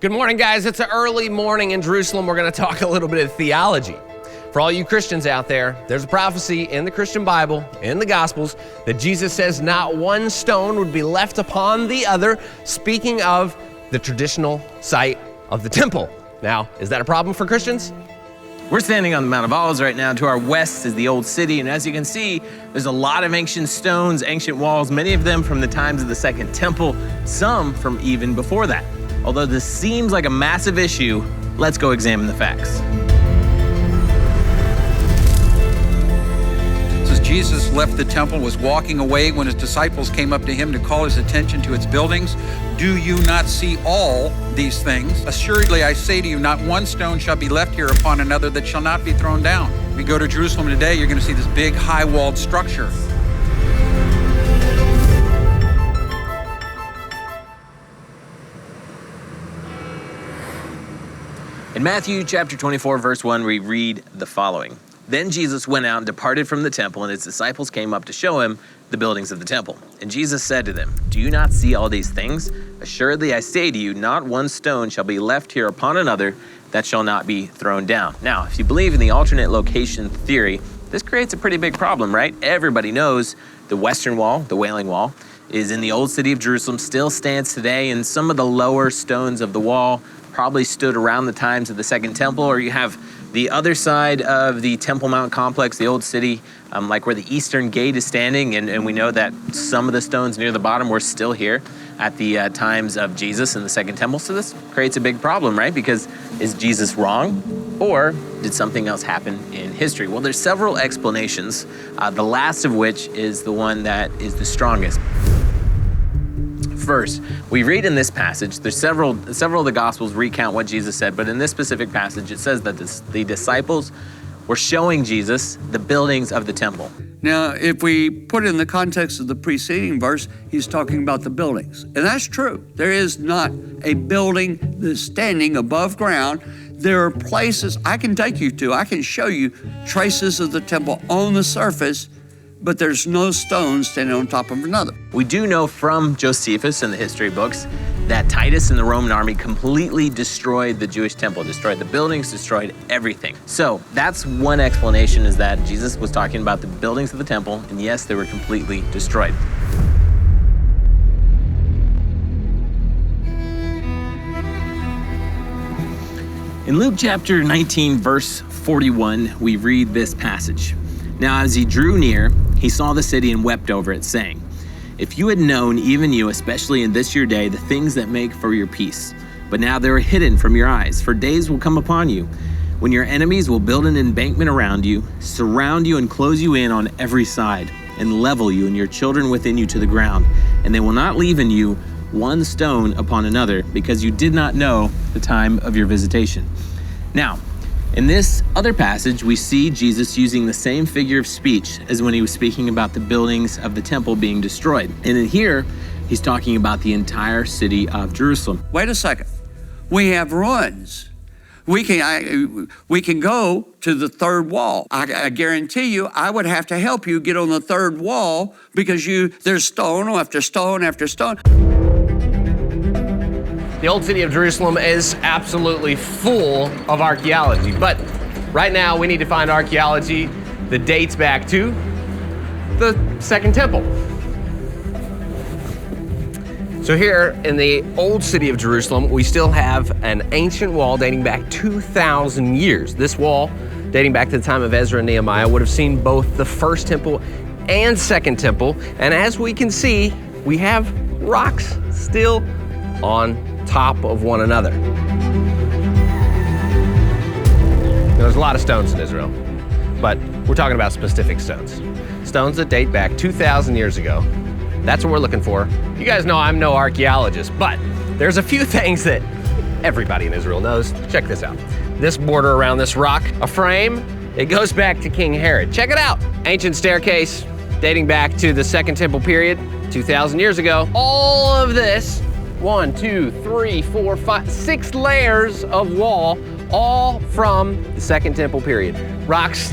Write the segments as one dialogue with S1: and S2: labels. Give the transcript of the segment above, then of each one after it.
S1: Good morning, guys. It's an early morning in Jerusalem. We're going to talk a little bit of theology. For all you Christians out there, there's a prophecy in the Christian Bible, in the Gospels, that Jesus says not one stone would be left upon the other, speaking of the traditional site of the temple. Now, is that a problem for Christians?
S2: We're standing on the Mount of Olives right now. To our west is the Old City, and as you can see, there's a lot of ancient stones, ancient walls, many of them from the times of the Second Temple, some from even before that. Although this seems like a massive issue, let's go examine the facts.
S3: It says Jesus left the temple, was walking away when his disciples came up to him to call his attention to its buildings. Do you not see all these things? Assuredly, I say to you, not one stone shall be left here upon another that shall not be thrown down. If you go to Jerusalem today, you're going to see this big high-walled structure.
S2: In Matthew chapter 24, verse 1, we read the following. Then Jesus went out and departed from the temple, and his disciples came up to show him the buildings of the temple. And Jesus said to them, Do you not see all these things? Assuredly, I say to you, not one stone shall be left here upon another that shall not be thrown down. Now, if you believe in the alternate location theory, this creates a pretty big problem, right? Everybody knows the Western Wall, the Wailing Wall, is in the old city of Jerusalem, still stands today, and some of the lower stones of the wall probably stood around the times of the Second Temple, or you have the other side of the Temple Mount complex, the old city, like where the Eastern Gate is standing, and we know that some of the stones near the bottom were still here at the times of Jesus in the Second Temple. So this creates a big problem, right? Because is Jesus wrong, or did something else happen in history? Well, there's several explanations, the last of which is the one that is the strongest. First, we read in this passage, there's several of the Gospels recount what Jesus said, but in this specific passage, it says that the disciples were showing Jesus the buildings of the temple.
S4: Now, if we put it in the context of the preceding verse, he's talking about the buildings. And that's true. There is not a building that's standing above ground. There are places I can take you to, I can show you traces of the temple on the surface, but there's no stone standing on top of another.
S2: We do know from Josephus in the history books that Titus and the Roman army completely destroyed the Jewish temple, destroyed the buildings, destroyed everything. So that's one explanation, is that Jesus was talking about the buildings of the temple, and yes, they were completely destroyed. In Luke chapter 19, verse 41, we read this passage. Now, as he drew near, he saw the city and wept over it, saying, If you had known, even you, especially in this your day, the things that make for your peace. But now they are hidden from your eyes, for days will come upon you, when your enemies will build an embankment around you, surround you and close you in on every side, and level you and your children within you to the ground. And they will not leave in you one stone upon another, because you did not know the time of your visitation. Now, in this other passage, we see Jesus using the same figure of speech as when he was speaking about the buildings of the temple being destroyed. And in here, he's talking about the entire city of Jerusalem.
S4: Wait a second. We have ruins. We can go to the third wall. I guarantee you, I would have to help you get on the third wall because there's stone after stone after stone.
S1: The old city of Jerusalem is absolutely full of archaeology, but right now we need to find archaeology that dates back to the Second Temple. So here in the old city of Jerusalem, we still have an ancient wall dating back 2,000 years. This wall, dating back to the time of Ezra and Nehemiah, would have seen both the First Temple and Second Temple, and as we can see, we have rocks still on top of one another. There's a lot of stones in Israel, but we're talking about specific stones. Stones that date back 2,000 years ago. That's what we're looking for. You guys know I'm no archaeologist, but there's a few things that everybody in Israel knows. Check this out. This border around this rock, a frame, it goes back to King Herod. Check it out. Ancient staircase dating back to the Second Temple period, 2,000 years ago. All of this, 1, 2, 3, 4, 5, 6 layers of wall, all from the Second Temple period. Rocks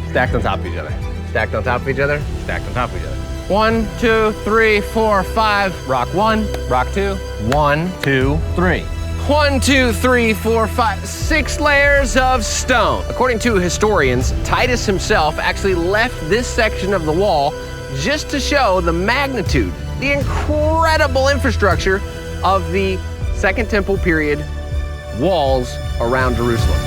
S1: stacked on top of each other. Stacked on top of each other, stacked on top of each other. 1, 2, 3, 4, 5. Rock 1, rock 2. 1, 2, 3. 1, 2, 3, 4, 5, 6 layers of stone. According to historians, Titus himself actually left this section of the wall just to show the magnitude, the incredible infrastructure of the Second Temple period walls around Jerusalem.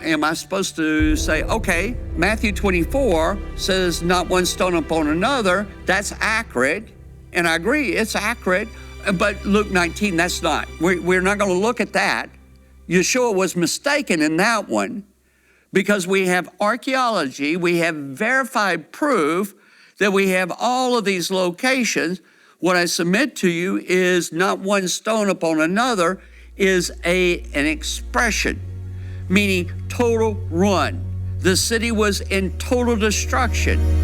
S4: Am I supposed to say, okay, Matthew 24 says not one stone upon another? That's accurate, and I agree, it's accurate. But Luke 19, that's not. We're not going to look at that. Yeshua was mistaken in that one because we have archaeology, we have verified proof that we have all of these locations. What I submit to you is not one stone upon another is an expression, meaning total ruin. The city was in total destruction.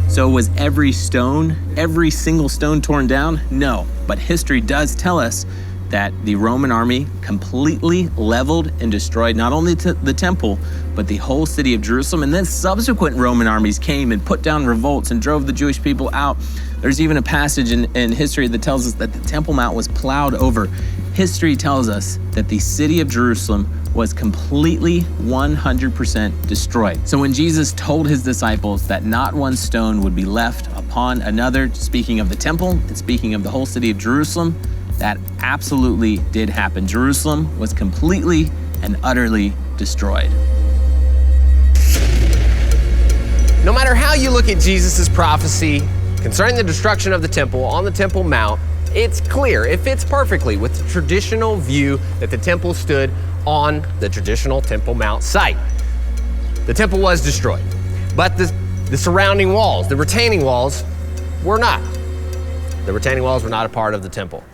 S2: So was every single stone torn down? No, but history does tell us that the Roman army completely leveled and destroyed not only the temple, but the whole city of Jerusalem. And then subsequent Roman armies came and put down revolts and drove the Jewish people out. There's even a passage in history that tells us that the Temple Mount was plowed over. History tells us that the city of Jerusalem was completely 100% destroyed. So when Jesus told his disciples that not one stone would be left upon another, speaking of the temple and speaking of the whole city of Jerusalem, that absolutely did happen. Jerusalem was completely and utterly destroyed.
S1: No matter how you look at Jesus' prophecy concerning the destruction of the temple on the Temple Mount, it's clear, it fits perfectly with the traditional view that the temple stood on the traditional Temple Mount site. The temple was destroyed, but the surrounding walls, the retaining walls, were not. The retaining walls were not a part of the temple.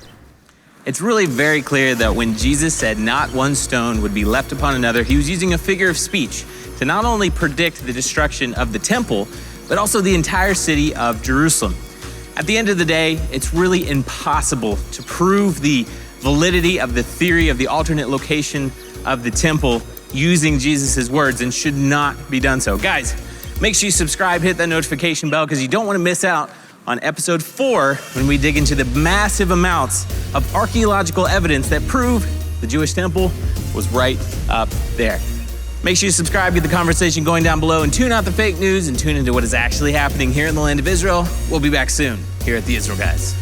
S2: It's really very clear that when Jesus said not one stone would be left upon another, he was using a figure of speech to not only predict the destruction of the temple, but also the entire city of Jerusalem. At the end of the day, it's really impossible to prove the validity of the theory of the alternate location of the temple using Jesus' words, and should not be done so. Guys, make sure you subscribe, hit that notification bell, because you don't want to miss out on episode 4 when we dig into the massive amounts of archaeological evidence that prove the Jewish temple was right up there. Make sure you subscribe, get the conversation going down below, and tune out the fake news and tune into what is actually happening here in the land of Israel. We'll be back soon here at the Israel Guys.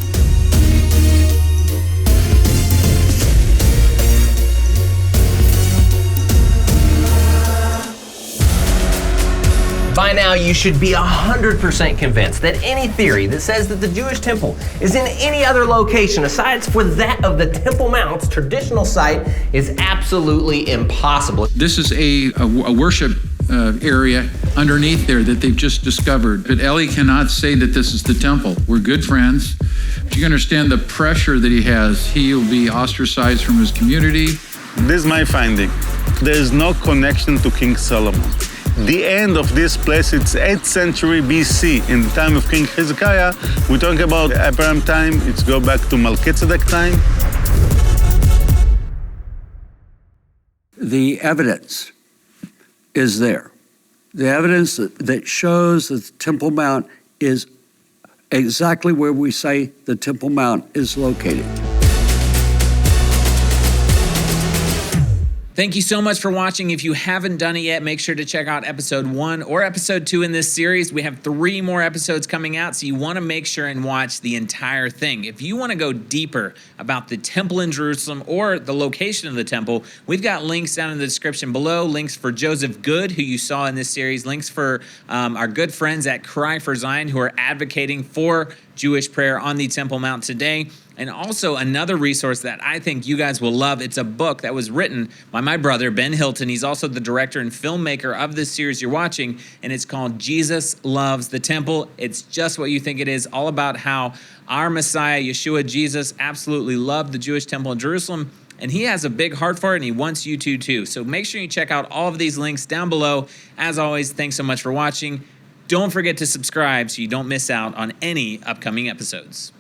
S1: By now, you should be 100% convinced that any theory that says that the Jewish temple is in any other location aside for that of the Temple Mount's traditional site is absolutely impossible.
S3: This is a worship area underneath there that they've just discovered. But Eli cannot say that this is the temple. We're good friends. But you understand the pressure that he has. He will be ostracized from his community.
S5: This is my finding. There is no connection to King Solomon. The end of this place, it's 8th century BC. In the time of King Hezekiah, we talk about Abraham time, it's go back to Melchizedek time.
S4: The evidence is there. The evidence that shows that the Temple Mount is exactly where we say the Temple Mount is located.
S2: Thank you so much for watching. If you haven't done it yet, make sure to check out episode 1 or episode 2 in this series. We have 3 more episodes coming out, so you want to make sure and watch the entire thing. If you want to go deeper about the temple in Jerusalem or the location of the temple, we've got links down in the description below, links for Joseph Good, who you saw in this series, links for our good friends at Cry for Zion, who are advocating for Jewish prayer on the Temple Mount today. And also another resource that I think you guys will love. It's a book that was written by my brother, Ben Hilton. He's also the director and filmmaker of this series you're watching, and it's called Jesus Loves the Temple. It's just what you think it is, all about how our Messiah, Yeshua, Jesus, absolutely loved the Jewish temple in Jerusalem, and he has a big heart for it, and he wants you to too. So make sure you check out all of these links down below. As always, thanks so much for watching. Don't forget to subscribe so you don't miss out on any upcoming episodes.